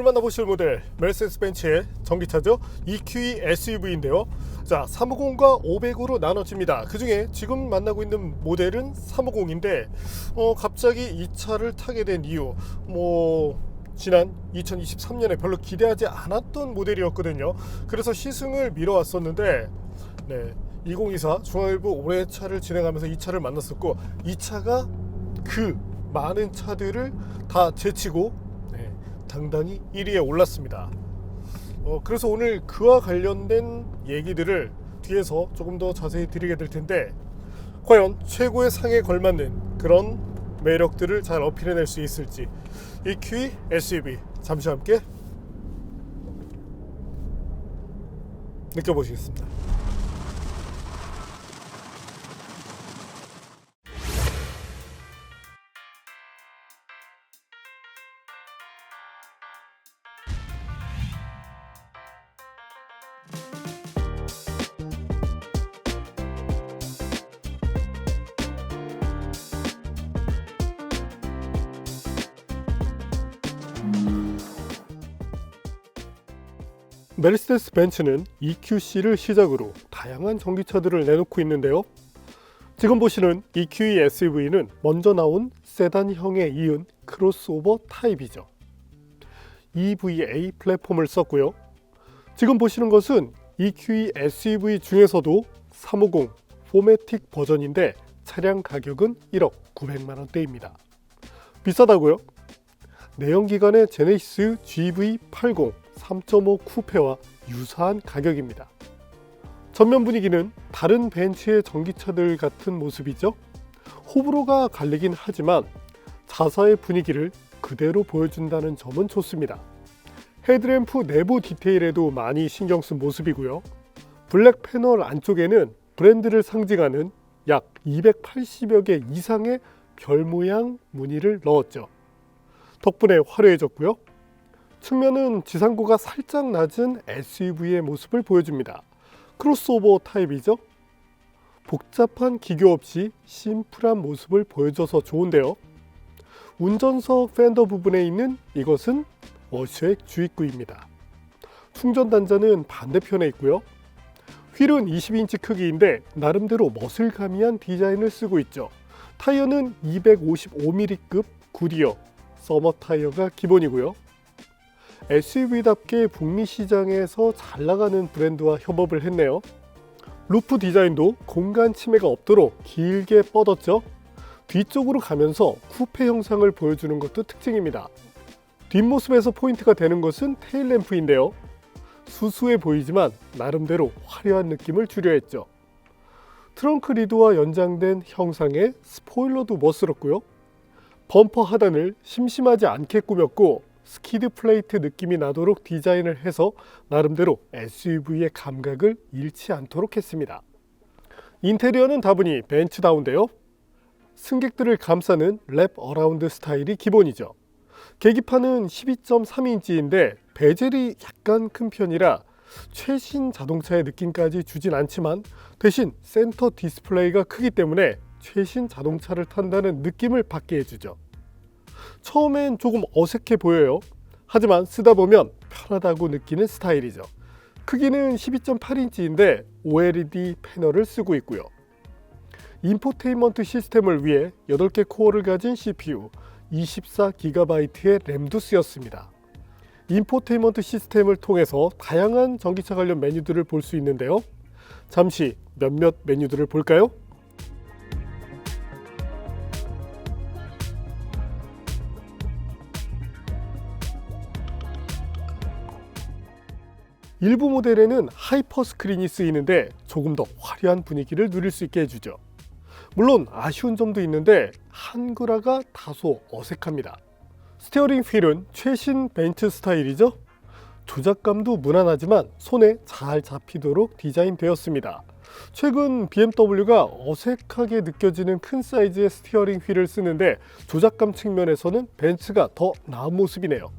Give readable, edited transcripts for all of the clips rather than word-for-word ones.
만나보실 모델 메르세데스 벤츠의 전기차죠. EQE SUV인데요. 자, 350과 500으로 나눠집니다. 그 중에 지금 만나고 있는 모델은 350인데 갑자기 이 차를 타게 된 이유, 지난 2023년에 별로 기대하지 않았던 모델이었거든요. 그래서 시승을 미뤄왔었는데 2024 중앙일보 올해차를 진행하면서 이 차를 만났었고, 이 차가 그 많은 차들을 다 제치고 당당히 1위에 올랐습니다. 그래서 오늘 그와 관련된 얘기들을 뒤에서 조금 더 자세히 드리게 될 텐데, 과연 최고의 상에 걸맞는 그런 매력들을 잘 어필해낼 수 있을지, EQE SUV 잠시 함께 느껴보시겠습니다. 메르세데스 벤츠는 EQC를 시작으로 다양한 전기차들을 내놓고 있는데요. 지금 보시는 EQE SUV는 먼저 나온 세단형에 이은 크로스오버 타입이죠. EVA 플랫폼을 썼고요. 지금 보시는 것은 EQE SUV 중에서도 350 포매틱 버전인데 차량 가격은 1억 900만 원대입니다. 비싸다고요? 내연기관의 제네시스 GV80 3.5 쿠페와 유사한 가격입니다. 전면 분위기는 다른 벤츠의 전기차들 같은 모습이죠. 호불호가 갈리긴 하지만 자사의 분위기를 그대로 보여준다는 점은 좋습니다. 헤드램프 내부 디테일에도 많이 신경 쓴 모습이고요. 블랙 패널 안쪽에는 브랜드를 상징하는 약 280여 개 이상의 별 모양 무늬를 넣었죠. 덕분에 화려해졌고요. 측면은 지상고가 살짝 낮은 SUV의 모습을 보여줍니다. 크로스오버 타입이죠. 복잡한 기교 없이 심플한 모습을 보여줘서 좋은데요. 운전석 팬더 부분에 있는 이것은 워셔액 주입구입니다. 충전 단자는 반대편에 있고요. 휠은 20인치 크기인데 나름대로 머슬가미한 디자인을 쓰고 있죠. 타이어는 255mm급 굿이어 서머 타이어가 기본이고요. SUV답게 북미 시장에서 잘 나가는 브랜드와 협업을 했네요. 루프 디자인도 공간 침해가 없도록 길게 뻗었죠. 뒤쪽으로 가면서 쿠페 형상을 보여주는 것도 특징입니다. 뒷모습에서 포인트가 되는 것은 테일램프인데요. 수수해 보이지만 나름대로 화려한 느낌을 주려 했죠. 트렁크 리드와 연장된 형상의 스포일러도 멋스럽고요. 범퍼 하단을 심심하지 않게 꾸몄고 스키드 플레이트 느낌이 나도록 디자인을 해서 나름대로 SUV의 감각을 잃지 않도록 했습니다. 인테리어는 다분히 벤츠다운데요. 승객들을 감싸는 랩 어라운드 스타일이 기본이죠. 계기판은 12.3인치인데 베젤이 약간 큰 편이라 최신 자동차의 느낌까지 주진 않지만, 대신 센터 디스플레이가 크기 때문에 최신 자동차를 탄다는 느낌을 받게 해주죠. 처음엔 조금 어색해 보여요. 하지만 쓰다 보면 편하다고 느끼는 스타일이죠. 크기는 12.8인치인데 OLED 패널을 쓰고 있고요. 인포테인먼트 시스템을 위해 8개 코어를 가진 CPU, 24GB의 램도 쓰였습니다. 인포테인먼트 시스템을 통해서 다양한 전기차 관련 메뉴들을 볼 수 있는데요. 잠시 몇몇 메뉴들을 볼까요? 일부 모델에는 하이퍼 스크린이 쓰이는데 조금 더 화려한 분위기를 누릴 수 있게 해주죠. 물론 아쉬운 점도 있는데 한글화가 다소 어색합니다. 스티어링 휠은 최신 벤츠 스타일이죠. 조작감도 무난하지만 손에 잘 잡히도록 디자인되었습니다. 최근 BMW가 어색하게 느껴지는 큰 사이즈의 스티어링 휠을 쓰는데 조작감 측면에서는 벤츠가 더 나은 모습이네요.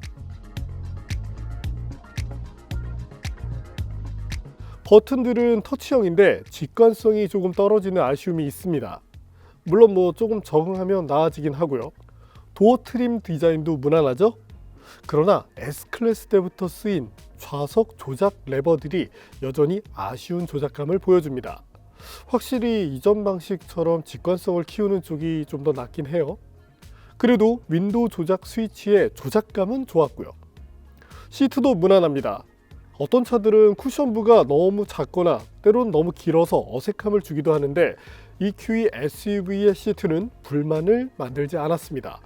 버튼들은 터치형인데 직관성이 조금 떨어지는 아쉬움이 있습니다. 물론 조금 적응하면 나아지긴 하고요. 도어 트림 디자인도 무난하죠? 그러나 S클래스 때부터 쓰인 좌석 조작 레버들이 여전히 아쉬운 조작감을 보여줍니다. 확실히 이전 방식처럼 직관성을 키우는 쪽이 좀 더 낫긴 해요. 그래도 윈도우 조작 스위치의 조작감은 좋았고요. 시트도 무난합니다. 어떤 차들은 쿠션부가 너무 작거나 때론 너무 길어서 어색함을 주기도 하는데 EQE SUV의 시트는 불만을 만들지 않았습니다.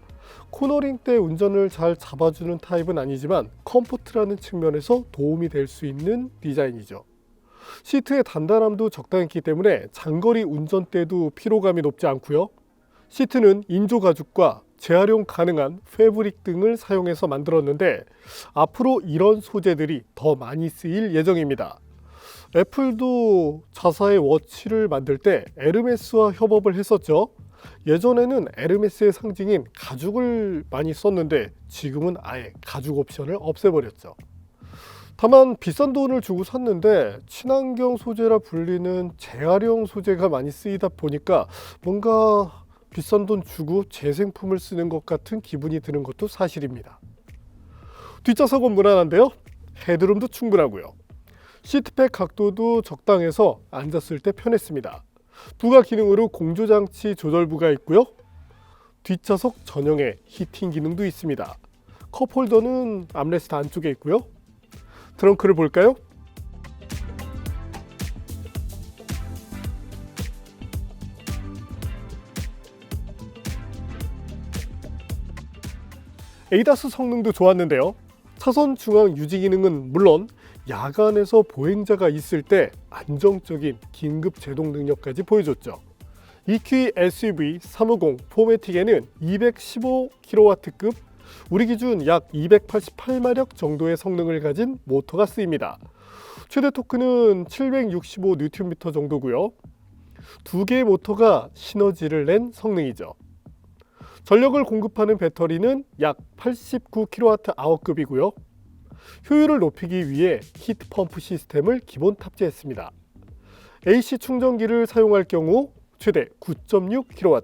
코너링 때 운전을 잘 잡아주는 타입은 아니지만 컴포트라는 측면에서 도움이 될 수 있는 디자인이죠. 시트의 단단함도 적당했기 때문에 장거리 운전 때도 피로감이 높지 않고요. 시트는 인조 가죽과 재활용 가능한 패브릭 등을 사용해서 만들었는데 앞으로 이런 소재들이 더 많이 쓰일 예정입니다. 애플도 자사의 워치를 만들 때 에르메스와 협업을 했었죠. 예전에는 에르메스의 상징인 가죽을 많이 썼는데 지금은 아예 가죽 옵션을 없애버렸죠. 다만 비싼 돈을 주고 샀는데 친환경 소재라 불리는 재활용 소재가 많이 쓰이다 보니까 뭔가 비싼 돈 주고 재생품을 쓰는 것 같은 기분이 드는 것도 사실입니다. 뒷좌석은 무난한데요. 헤드룸도 충분하고요. 시트백 각도도 적당해서 앉았을 때 편했습니다. 부가 기능으로 공조장치 조절부가 있고요. 뒷좌석 전용의 히팅 기능도 있습니다. 컵홀더는 암레스트 안쪽에 있고요. 트렁크를 볼까요? 에이다스 성능도 좋았는데요. 차선 중앙 유지 기능은 물론 야간에서 보행자가 있을 때 안정적인 긴급 제동 능력까지 보여줬죠. EQE SUV 350 포매틱에는 215kW급, 우리 기준 약 288마력 정도의 성능을 가진 모터가 쓰입니다. 최대 토크는 765Nm 정도고요. 두 개의 모터가 시너지를 낸 성능이죠. 전력을 공급하는 배터리는 약 89kWh급이고요. 효율을 높이기 위해 히트 펌프 시스템을 기본 탑재했습니다. AC 충전기를 사용할 경우 최대 9.6kW,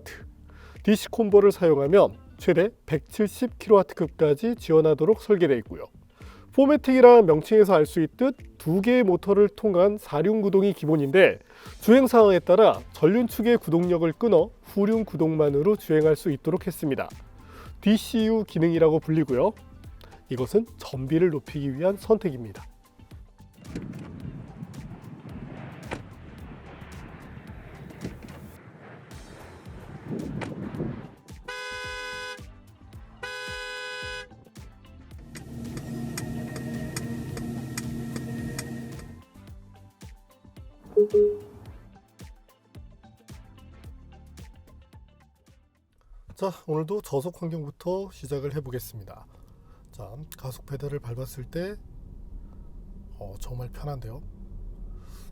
DC 콤보를 사용하면 최대 170kW급까지 지원하도록 설계되어 있고요. 포매틱이란 명칭에서 알 수 있듯 두 개의 모터를 통한 4륜 구동이 기본인데 주행 상황에 따라 전륜 축의 구동력을 끊어 후륜 구동만으로 주행할 수 있도록 했습니다. DCU 기능이라고 불리고요. 이것은 전비를 높이기 위한 선택입니다. 자, 오늘도 저속 환경부터 시작을 해보겠습니다. 자, 가속 페달을 밟았을 때 정말 편한데요.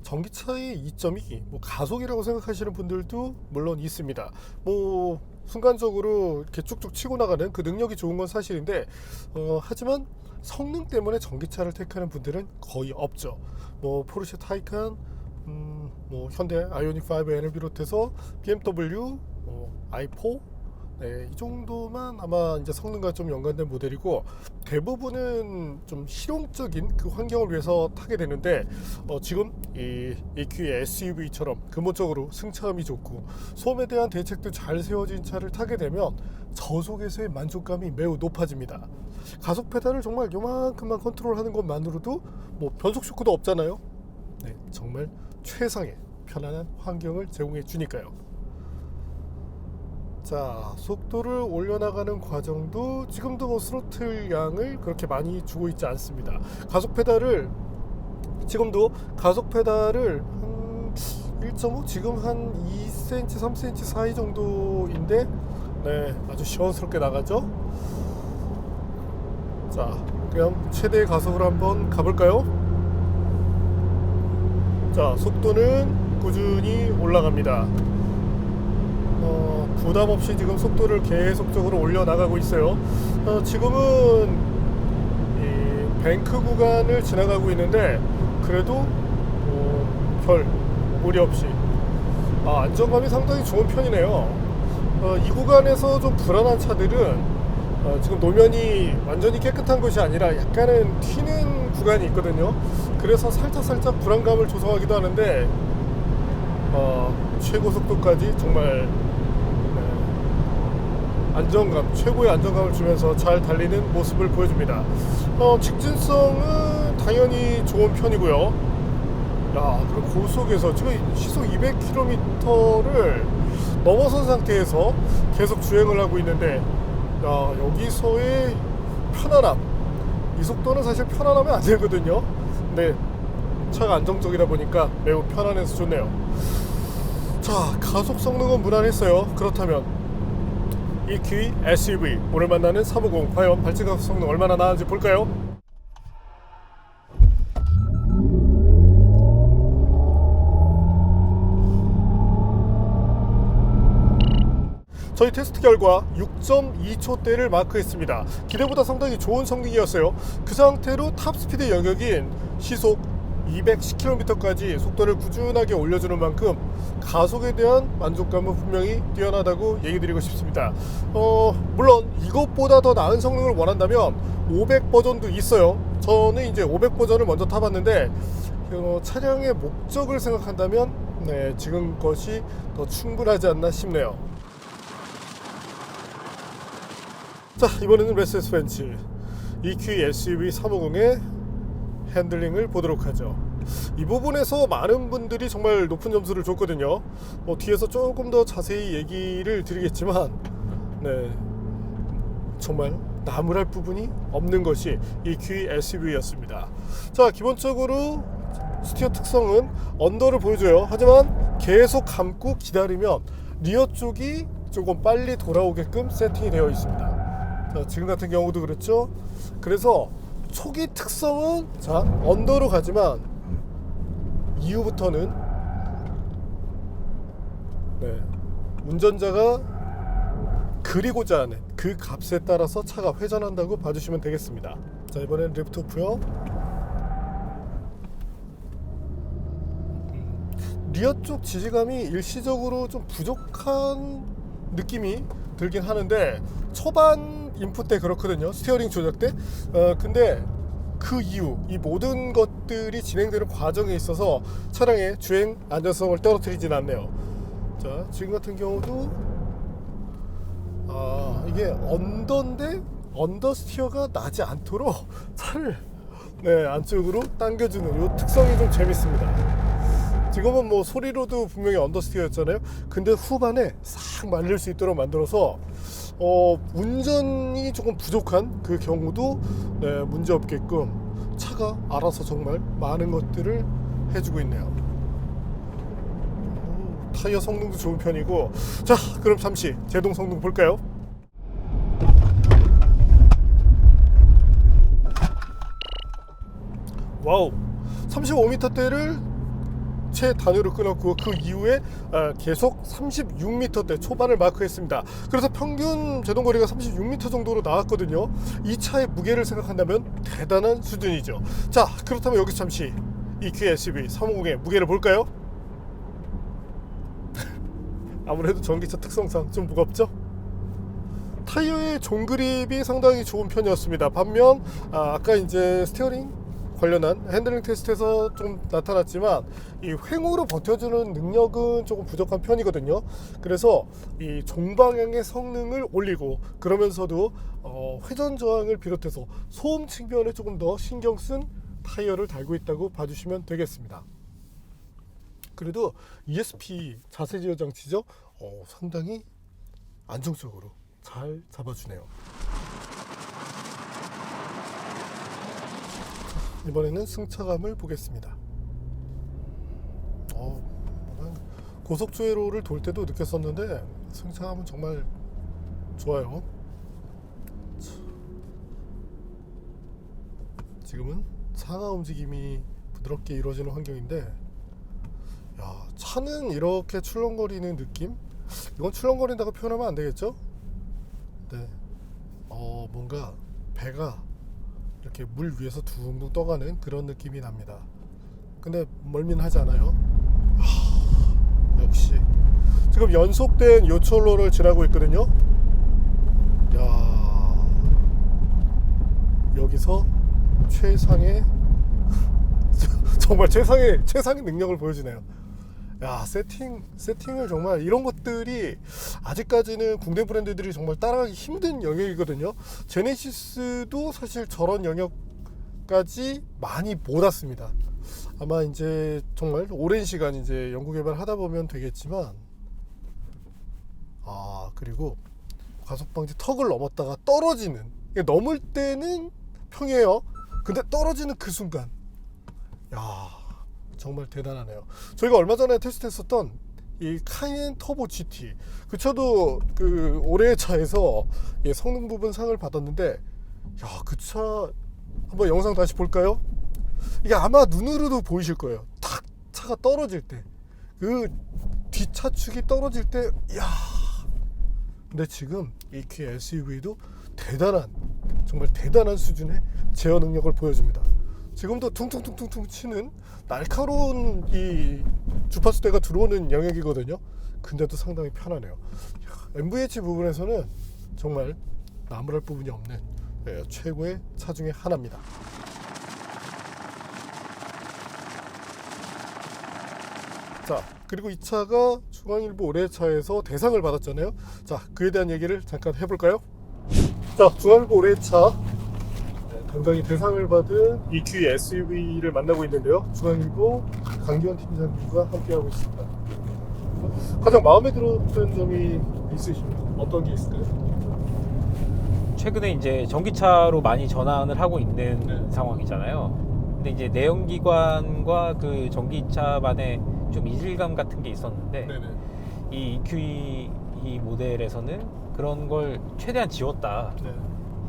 전기차의 이점이 가속이라고 생각하시는 분들도 물론 있습니다. 순간적으로 이렇게 쭉쭉 치고 나가는 그 능력이 좋은 건 사실인데 하지만 성능 때문에 전기차를 택하는 분들은 거의 없죠. 포르쉐 타이칸, 현대 아이오닉 5N을 비롯해서 BMW, i4, 이 정도만 아마 이제 성능과 좀 연관된 모델이고 대부분은 좀 실용적인 그 환경을 위해서 타게 되는데 지금 이 EQE SUV처럼 근본적으로 승차감이 좋고 소음에 대한 대책도 잘 세워진 차를 타게 되면 저속에서의 만족감이 매우 높아집니다. 가속 페달을 정말 요만큼만 컨트롤하는 것만으로도 변속 쇼크도 없잖아요. 정말 최상의 편안한 환경을 제공해 주니까요. 자, 속도를 올려나가는 과정도 지금도 스로틀 양을 그렇게 많이 주고 있지 않습니다. 가속 페달을 지금도 가속 페달을 한 1.5 지금 한 2cm 3cm 사이 정도인데 아주 시원스럽게 나가죠. 자, 그럼 최대 가속으로 한번 가볼까요? 자, 속도는 꾸준히 올라갑니다. 부담 없이 지금 속도를 계속적으로 올려나가고 있어요. 지금은 이 뱅크 구간을 지나가고 있는데 그래도 별 무리 없이 안정감이 상당히 좋은 편이네요. 이 구간에서 좀 불안한 차들은 지금 노면이 완전히 깨끗한 것이 아니라 약간은 튀는 구간이 있거든요. 그래서 살짝 불안감을 조성하기도 하는데 최고 속도까지 정말 안정감, 최고의 안정감을 주면서 잘 달리는 모습을 보여줍니다. 직진성은 당연히 좋은 편이고요. 그리고 고속에서 지금 시속 200km를 넘어선 상태에서 계속 주행을 하고 있는데, 여기서의 편안함, 이 속도는 사실 편안하면 안 되거든요. 근데 차가 안정적이다 보니까 매우 편안해서 좋네요. 자, 가속 성능은 무난했어요. 그렇다면 EQ SUV 오늘 만나는 350 과연 발진 가속 성능 얼마나 나은지 볼까요? 저희 테스트 결과 6.2초대를 마크했습니다. 기대보다 상당히 좋은 성능이었어요. 그 상태로 탑스피드 영역인 시속 210km까지 속도를 꾸준하게 올려주는 만큼 가속에 대한 만족감은 분명히 뛰어나다고 얘기 드리고 싶습니다. 물론 이것보다 더 나은 성능을 원한다면 500 버전도 있어요. 저는 이제 500 버전을 먼저 타봤는데 차량의 목적을 생각한다면 지금 것이 더 충분하지 않나 싶네요. 자, 이번에는 메르세데스 벤츠 EQ SUV 350의 핸들링을 보도록 하죠. 이 부분에서 많은 분들이 정말 높은 점수를 줬거든요. 뒤에서 조금 더 자세히 얘기를 드리겠지만 정말 나무랄 부분이 없는 것이 EQ SUV였습니다. 자, 기본적으로 스티어 특성은 언더를 보여줘요. 하지만 계속 감고 기다리면 리어 쪽이 조금 빨리 돌아오게끔 세팅이 되어 있습니다. 자, 지금 같은 경우도 그렇죠. 그래서 초기 특성은 언더로 가지만 이후부터는 운전자가 그리고자 하는 그 값에 따라서 차가 회전한다고 봐주시면 되겠습니다. 자, 이번엔 리프트오프요. 리어 쪽 지지감이 일시적으로 좀 부족한 느낌이 들긴 하는데 초반 인풋 때 그렇거든요. 스티어링 조작 때. 근데 그 이후 이 모든 것들이 진행되는 과정에 있어서 차량의 주행 안전성을 떨어뜨리진 않네요. 자, 지금 같은 경우도 이게 언더인데 언더 스티어가 나지 않도록 차를 안쪽으로 당겨주는 이 특성이 좀 재밌습니다. 지금은 뭐 소리로도 분명히 언더스티어였잖아요. 근데 후반에 싹 말릴 수 있도록 만들어서 운전이 조금 부족한 그 경우도 문제 없게끔 차가 알아서 정말 많은 것들을 해주고 있네요. 타이어 성능도 좋은 편이고. 자, 그럼 잠시 제동 성능 볼까요? 와우, 35m대를 최단위로 끊었고 그 이후에 계속 36m대 초반을 마크했습니다. 그래서 평균 제동거리가 36m 정도로 나왔거든요. 이 차의 무게를 생각한다면 대단한 수준이죠. 자, 그렇다면 여기서 잠시 EQ SUV 350의 무게를 볼까요? 아무래도 전기차 특성상 좀 무겁죠? 타이어의 종그립이 상당히 좋은 편이었습니다. 반면 아까 이제 스티어링 관련한 핸들링 테스트에서 좀 나타났지만 이 횡으로 버텨주는 능력은 조금 부족한 편이거든요. 그래서 이 종방향의 성능을 올리고 그러면서도 회전 저항을 비롯해서 소음 측면에 조금 더 신경 쓴 타이어를 달고 있다고 봐주시면 되겠습니다. 그래도 ESP 자세 제어 장치죠. 상당히 안정적으로 잘 잡아주네요. 이번에는 승차감을 보겠습니다. 고속주회로를 돌 때도 느꼈었는데 승차감은 정말 좋아요. 지금은 상하 움직임이 부드럽게 이루어지는 환경인데, 차는 이렇게 출렁거리는 느낌? 이건 출렁거린다고 표현하면 안 되겠죠? 뭔가 배가 이렇게 물 위에서 둥둥 떠가는 그런 느낌이 납니다. 근데 멀미하지 않아요. 역시 지금 연속된 요철로를 지나고 있거든요. 여기서 최상의 정말 최상의 능력을 보여주네요. 야, 세팅을 정말 이런 것들이 아직까지는 국내 브랜드들이 정말 따라가기 힘든 영역이거든요. 제네시스도 사실 저런 영역까지 많이 못 왔습니다. 아마 이제 정말 오랜 시간 이제 연구 개발하다 보면 되겠지만, 그리고 과속 방지 턱을 넘었다가 떨어지는, 넘을 때는 평이에요. 근데 떨어지는 그 순간, 야, 정말 대단하네요. 저희가 얼마 전에 테스트했었던 이 카이엔 터보 GT, 그 차도 그 올해의 차에서 성능 부분 상을 받았는데, 야, 그 차 한번 영상 다시 볼까요? 이게 아마 눈으로도 보이실 거예요. 탁 차가 떨어질 때, 그 뒷차축이 떨어질 때, 야. 근데 지금 EQ SUV도 정말 대단한 수준의 제어 능력을 보여줍니다. 지금도 퉁퉁퉁퉁퉁 치는 날카로운 이 주파수대가 들어오는 영역이거든요. 근데도 상당히 편하네요. MVH 부분에서는 정말 나무랄 부분이 없는 최고의 차 중에 하나입니다. 자, 그리고 이 차가 중앙일보 올해의 차에서 대상을 받았잖아요. 자, 그에 대한 얘기를 잠깐 해볼까요? 자, 중앙일보 올해의 차 당당히 대상을 받은 EQ SUV를 만나고 있는데요. 중앙일보 강기원 팀장님과 함께하고 있습니다. 가장 마음에 들었던 점이 있으십니까? 어떤 게 있을까요? 최근에 이제 전기차로 많이 전환을 하고 있는 상황이잖아요. 근데 이제 내연기관과 그 전기차만의 좀 이질감 같은 게 있었는데, 이 EQE 이 모델에서는 그런 걸 최대한 지웠다.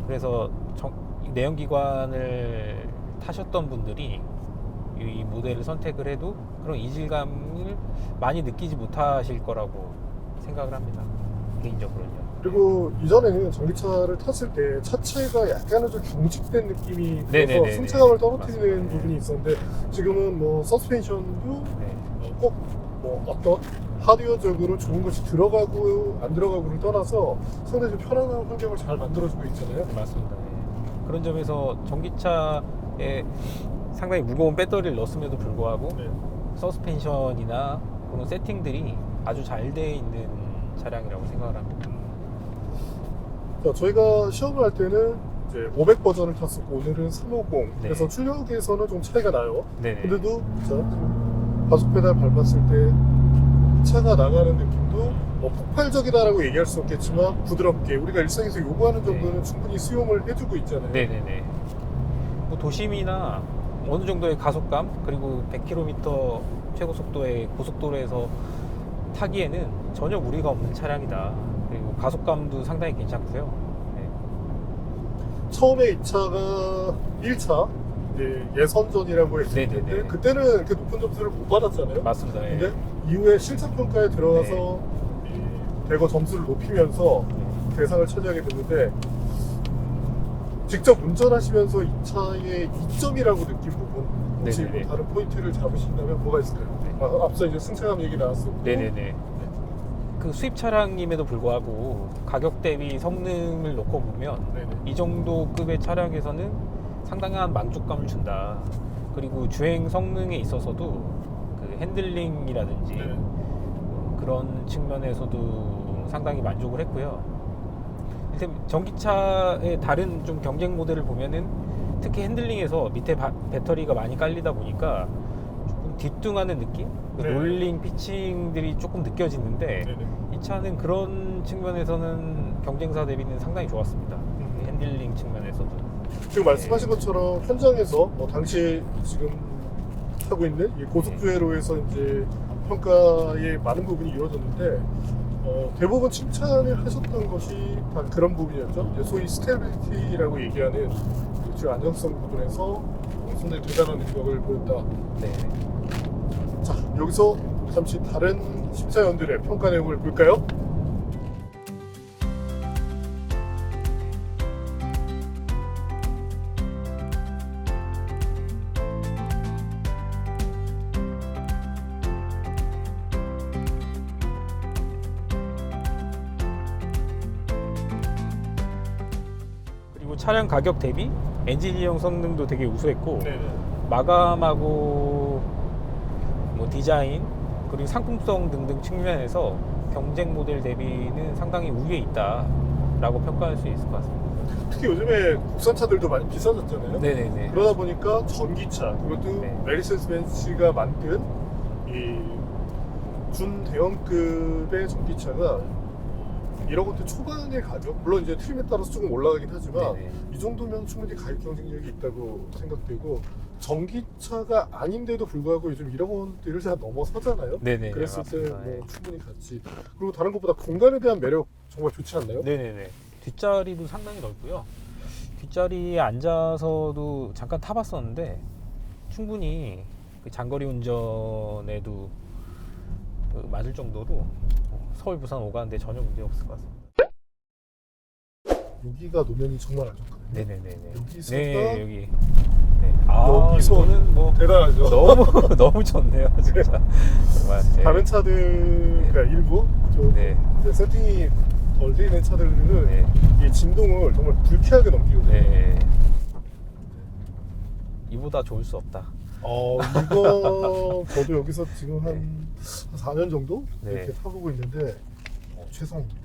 그래서 내연기관을 타셨던 분들이 이 모델을 선택을 해도 그런 이질감을 많이 느끼지 못하실 거라고 생각을 합니다, 개인적으로는요. 그리고 이전에는 전기차를 탔을 때 차체가 약간은 좀 경직된 느낌이 들어서 승차감을 떨어뜨리는 맞습니다. 부분이 있었는데, 지금은 뭐 서스펜션도 꼭 뭐 어떤 하드웨어적으로 좋은 것이 들어가고 안 들어가고를 떠나서 상당히 좀 편안한 환경을 잘 만들어주고 있잖아요. 맞습니다. 그런 점에서 전기차에 상당히 무거운 배터리를 넣었음에도 불구하고 서스펜션이나 그런 세팅들이 아주 잘 되어 있는 차량이라고 생각을 합니다. 자, 저희가 시험을 할 때는 이제 500 버전을 탔었고, 오늘은 350. 그래서 출력에서는 좀 차이가 나요. 근데도 가속 페달 밟았을 때 차가 나가는 느낌도 뭐 폭발적이다라고 얘기할 수 없겠지만 부드럽게 우리가 일상에서 요구하는 정도는 충분히 수용을 해주고 있잖아요. 뭐 도심이나 어느 정도의 가속감, 그리고 100km 최고 속도의 고속도로에서 타기에는 전혀 무리가 없는 차량이다. 그리고 가속감도 상당히 괜찮고요. 처음에 이 차가 1차 예선전이라고 했을 때 그때는 이렇게 높은 점수를 못 받았잖아요. 맞습니다. 근데 이후에 실착평가에 들어가서 대거 점수를 높이면서 대상을 차지하게 됐는데, 직접 운전하시면서 이 차의 이점이라고 느낀 부분, 혹시 뭐 다른 포인트를 잡으신다면 뭐가 있을까요? 앞서 이제 승차감 얘기 나왔었고, 그 수입 차량임에도 불구하고 가격 대비 성능을 놓고 보면 이 정도 급의 차량에서는 상당한 만족감을 준다. 그리고 주행 성능에 있어서도 그 핸들링이라든지 그런 측면에서도 상당히 만족을 했고요. 전기차의 다른 좀 경쟁 모델을 보면은 특히 핸들링에서 밑에 배터리가 많이 깔리다 보니까 조금 뒤뚱하는 느낌? 롤링 피칭들이 조금 느껴지는데, 이 차는 그런 측면에서는 경쟁사 대비는 상당히 좋았습니다. 핸들링 측면에서도. 지금 말씀하신 것처럼 현장에서 당시 지금 하고 있는 이 고속주행로에서 이제 평가에 많은 부분이 이루어졌는데, 대부분 칭찬을 하셨던 것이 다 그런 부분이었죠. 이제 소위 스테빌리티라고 얘기하는 즉 안정성 부분에서 상당히 대단한 능력을 보였다. 자, 여기서 잠시 다른 심사위원들의 평가 내용을 볼까요? 차량 가격 대비 엔지니어링 성능도 되게 우수했고 네네. 마감하고 뭐 디자인 그리고 상품성 등등 측면에서 경쟁 모델 대비는 상당히 우위에 있다라고 평가할 수 있을 것 같습니다. 특히 요즘에 국산차들도 많이 비싸졌잖아요. 네네네. 그러다 보니까 전기차, 그것도 네. 메르세데스 벤츠가 만든 이 준대형급의 전기차가 1억 원대 초반의 가격, 물론 이제 트림에 따라서 조금 올라가긴 하지만 네네. 이 정도면 충분히 가격 경쟁력이 있다고 생각되고, 전기차가 아닌데도 불구하고 요즘 1억 원대를 다 넘어서잖아요. 네네. 그랬을 때 맞습니다. 뭐 충분히 같이, 그리고 다른 것보다 공간에 대한 매력 정말 좋지 않나요? 네네네. 뒷자리도 상당히 넓고요. 뒷자리에 앉아서도 잠깐 타봤었는데 충분히 그 장거리 운전에도 맞을 정도로 서울 부산 오가는데 전혀 문제 없을 것 같습니다. 여기가 노면이 정말 안 좋거든요. 네네네네. 여기서가- 네 여기. 네. 아 여기서- 이거는 뭐 대단하죠. 너무 너무 좋네요 진짜. 정말. 네. 다른 차들, 그러니까 일부 좀 네. 이제 세팅이 덜 돼 있는 차들은 네. 이 진동을 정말 불쾌하게 넘기거든요. 네. 이보다 좋을 수 없다. 이거 저도 여기서 지금 한 4년 정도 네. 이렇게 타보고 있는데 최상입니다.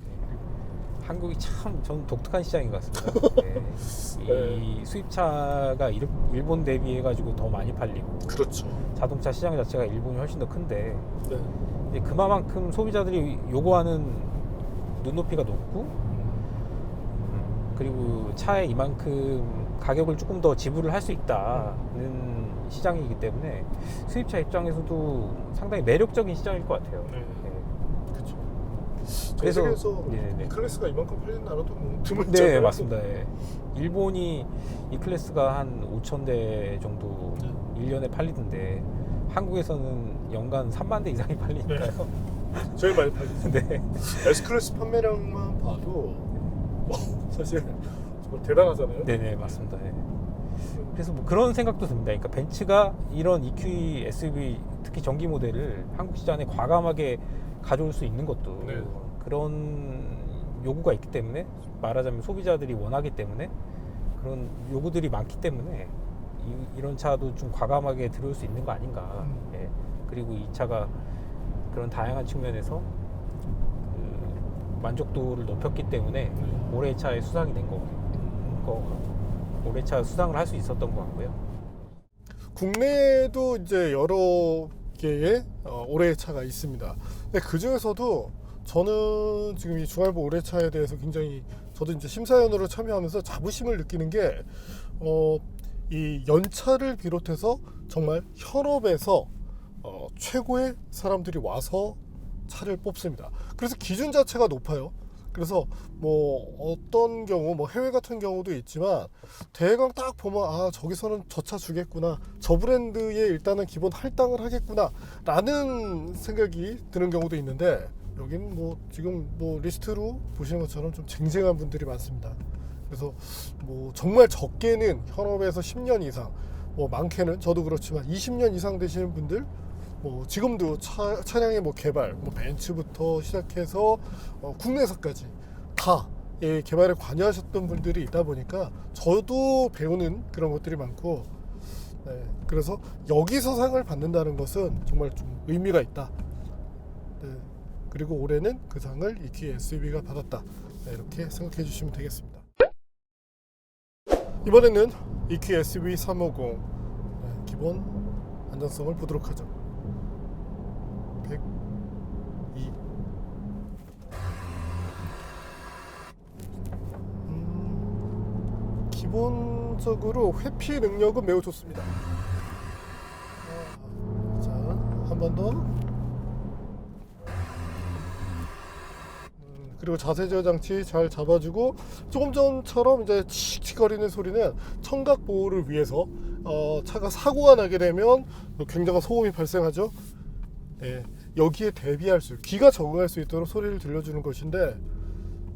한국이 참 전 독특한 시장인 것 같습니다. 네. 이 수입차가 일본 대비해가지고 더 많이 팔리고 그렇죠. 자동차 시장 자체가 일본이 훨씬 더 큰데 네. 이제 그만큼 소비자들이 요구하는 눈높이가 높고 그리고 차에 이만큼 가격을 조금 더 지불을 할 수 있다는 시장이기 때문에 수입차 입장에서도 상당히 매력적인 시장일 것 같아요. 네. 네. 그렇죠. 그래서- 전 세계에서 네네네. 이 클래스가 이만큼 팔리는 나라도 뭐 드물잖아요. 네, 맞습니다. 예. 일본이 이 클래스가 한 5,000대 정도 네. 1년에 팔리던데 한국에서는 연간 3만 대 이상이 팔리니까요. 제일 많이 팔리죠. 네. S 클래스 판매량만 봐도 사실 정말 대단하잖아요. 네네, 맞습니다. 예. 그래서 뭐 그런 생각도 듭니다. 그러니까 벤츠가 이런 EQ SUV 특히 전기 모델을 한국 시장에 과감하게 가져올 수 있는 것도 네. 그런 요구가 있기 때문에, 말하자면 소비자들이 원하기 때문에 그런 요구들이 많기 때문에 이런 차도 좀 과감하게 들어올 수 있는 거 아닌가. 예. 그리고 이 차가 그런 다양한 측면에서 그 만족도를 높였기 때문에 올해 차에 수상이 된 올해 차 수상을 할 수 있었던 것 같고요. 국내에도 이제 여러 개의 올해의 차가 있습니다. 근데 그 중에서도 저는 지금 이 중알보 올해차에 대해서 굉장히, 저도 이제 심사위원으로 참여하면서 자부심을 느끼는 게, 이 연차를 비롯해서 정말 현업에서 최고의 사람들이 와서 차를 뽑습니다. 그래서 기준 자체가 높아요. 그래서 뭐 어떤 경우, 뭐 해외 같은 경우도 있지만 대강 딱 보면, 아, 저기서는 저 차 주겠구나, 저 브랜드에 일단은 기본 할당을 하겠구나 라는 생각이 드는 경우도 있는데, 여기는 뭐 지금 뭐 리스트로 보시는 것처럼 좀 쟁쟁한 분들이 많습니다. 그래서 뭐 정말 적게는 현업에서 10년 이상, 뭐 많게는 저도 그렇지만 20년 이상 되시는 분들, 뭐 지금도 차량의 뭐 개발, 뭐 벤츠부터 시작해서 국내에서까지 다 개발에 관여하셨던 분들이 있다 보니까 저도 배우는 그런 것들이 많고, 네, 그래서 여기서 상을 받는다는 것은 정말 좀 의미가 있다. 네, 그리고 올해는 그 상을 EQ SUV가 받았다. 네, 이렇게 생각해 주시면 되겠습니다. 이번에는 EQ SUV 350 기본 안전성을 보도록 하죠. 102. 기본적으로 회피 능력은 매우 좋습니다. 자, 한 번 더. 그리고 자세 제어 장치 잘 잡아주고, 조금 전처럼 이제 칙칙거리는 소리는 청각 보호를 위해서, 차가 사고가 나게 되면 굉장한 소음이 발생하죠. 네, 여기에 대비할 수, 귀가 적응할 수 있도록 소리를 들려주는 것인데,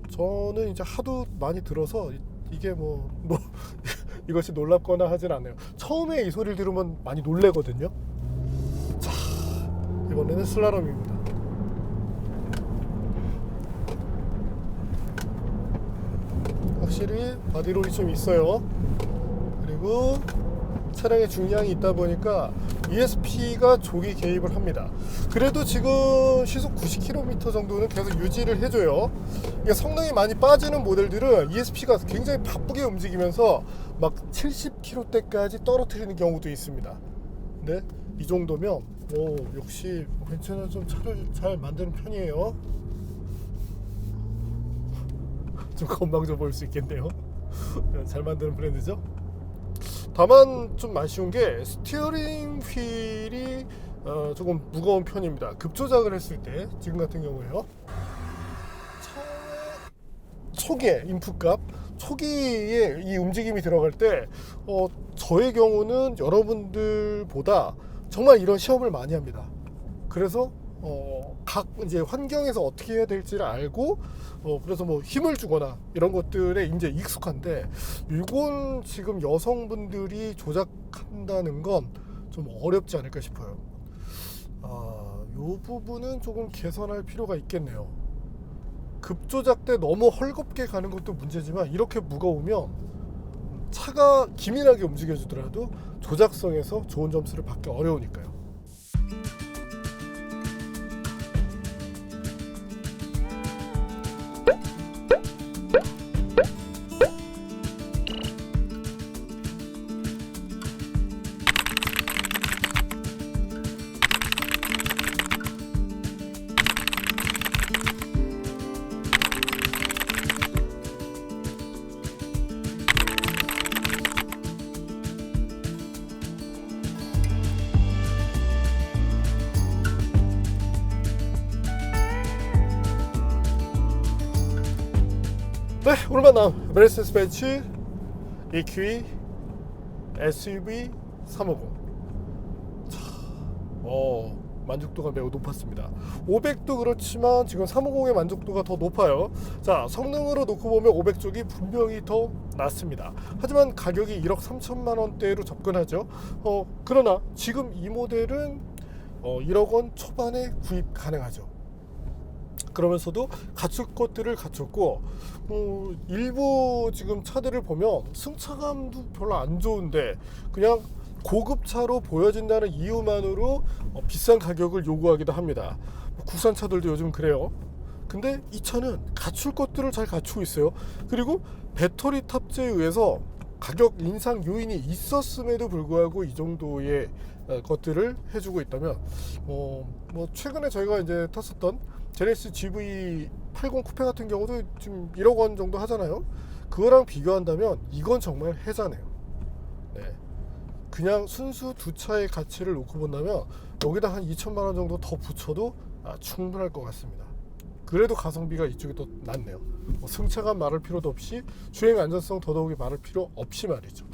저는 이제 하도 많이 들어서 이게 뭐 이것이 놀랍거나 하진 않아요. 처음에 이 소리를 들으면 많이 놀래거든요. 자, 이번에는 슬라롬입니다. 확실히 바디롤이 좀 있어요. 그리고 차량의 중량이 있다 보니까 ESP가 조기 개입을 합니다. 그래도 지금 시속 90km 정도는 계속 유지를 해줘요. 이게 성능이 많이 빠지는 모델들은 ESP가 굉장히 바쁘게 움직이면서 막 70km대까지 떨어뜨리는 경우도 있습니다. 근데 이 정도면 역시 벤츠는 좀 차를 잘 만드는 편이에요. 좀 건방져 보일 수 있겠네요. 잘 만드는 브랜드죠. 다만 좀 아쉬운 게 스티어링 휠이 조금 무거운 편입니다. 급조작을 했을 때 지금 같은 경우에요. 초기에 인풋값, 초기에 이 움직임이 들어갈 때 저의 경우는 여러분들보다 정말 이런 시험을 많이 합니다. 그래서 각 이제 환경에서 어떻게 해야 될지를 알고 그래서 뭐 힘을 주거나 이런 것들에 이제 익숙한데, 이건 지금 여성분들이 조작한다는 건 좀 어렵지 않을까 싶어요. 이 부분은 조금 개선할 필요가 있겠네요. 급조작 때 너무 헐겁게 가는 것도 문제지만 이렇게 무거우면 차가 기민하게 움직여주더라도 조작성에서 좋은 점수를 받기 어려우니까요. 네, 오늘 만남 메르세데스 벤츠 EQE SUV 350. 자, 만족도가 매우 높았습니다. 500도 그렇지만 지금 350의 만족도가 더 높아요. 자, 성능으로 놓고 보면 500 쪽이 분명히 더 낫습니다. 하지만 가격이 1억 3천만 원대로 접근하죠. 그러나 지금 이 모델은 1억 원 초반에 구입 가능하죠. 그러면서도 갖출 것들을 갖췄고, 일부 지금 차들을 보면 승차감도 별로 안 좋은데 그냥 고급차로 보여진다는 이유만으로 비싼 가격을 요구하기도 합니다. 국산 차들도 요즘 그래요. 근데 이 차는 갖출 것들을 잘 갖추고 있어요. 그리고 배터리 탑재에 의해서 가격 인상 요인이 있었음에도 불구하고 이 정도의 것들을 해주고 있다면, 최근에 저희가 이제 탔었던 제네시스 GV80 쿠페 같은 경우도 지금 1억 원 정도 하잖아요. 그거랑 비교한다면 이건 정말 해자네요. 네. 그냥 순수 두 차의 가치를 놓고 본다면 여기다 한 2천만 원 정도 더 붙여도 충분할 것 같습니다. 그래도 가성비가 이쪽이 더 낫네요. 승차감 말할 필요도 없이 주행 안전성 더더욱이 말할 필요 없이 말이죠.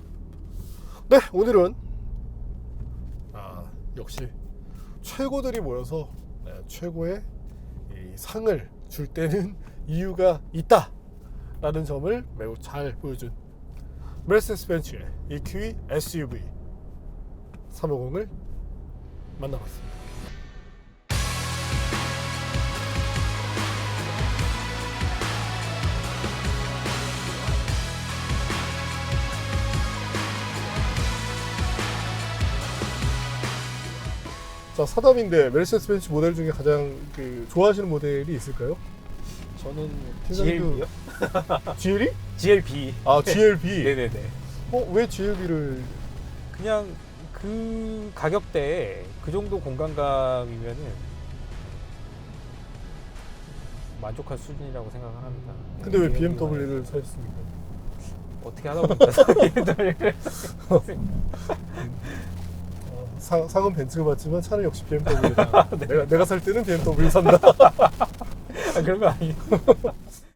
네, 오늘은 역시 최고들이 모여서 최고의 이 상을 줄 때는 이유가 있다 라는 점을 매우 잘 보여준 메르세데스 벤츠의 EQE SUV 350을 만나봤습니다. 자, 사담인데 메르세데스 벤츠 모델 중에 가장 좋아하시는 모델이 있을까요? 저는 팀장님도- GLB요? GLE? GLB. GLB. 네네네. 왜 GLB를? 그냥 그 가격대에 그 정도 공간감이면은 만족할 수준이라고 생각을 합니다. 근데 왜 BMW를 사셨습니까? 어떻게 하다 보니까 BMW를 상은 벤츠가 맞지만 차는 역시 BMW다. 내가 살 때는 BMW 산다. 그런 거 아니에요.